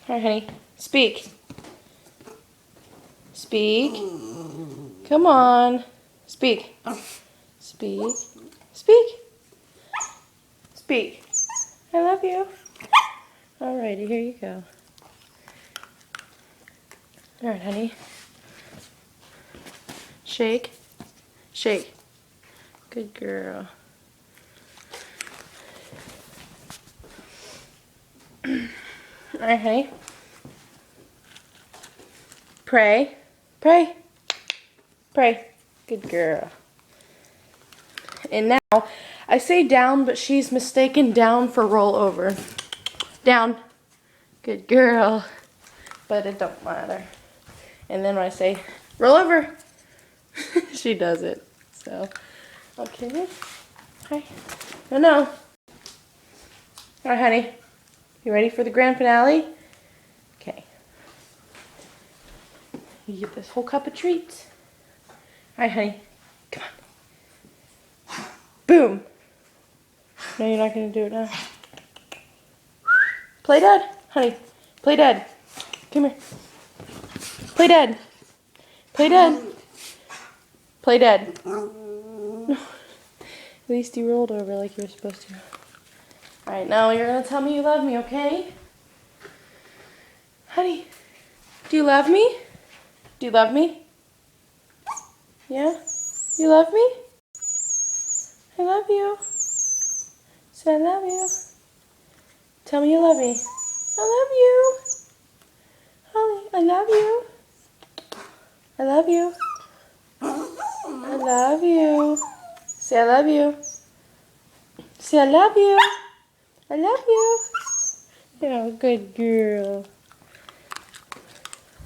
All right, honey. Speak. Speak. Come on. Speak. Speak. Speak. Speak. I love you. Alrighty, here you go. Alright, honey. Shake. Shake. Good girl. Alright, honey. Pray. Pray. Pray. Good girl. And now, I say down, but she's mistaken down for roll over. Down. Good girl. But it don't matter. And then when I say roll over, she does it. So, okay. Hi. No, no. Alright, honey. You ready for the grand finale? Okay. You get this whole cup of treats. Alright, honey. Come on. Boom. No, you're not going to do it now. Play dead. Honey, play dead. Come here. Play dead. Play dead. Play dead. At least you rolled over like you were supposed to. Alright, now you're going to tell me you love me, okay? Honey, do you love me? Do you love me? Yeah? You love me? I love you. Say I love you. Tell me you love me. I love you. Holly, I love you. I love you. I love you. Say I love you. Say I love you. I love you. Yeah, good girl.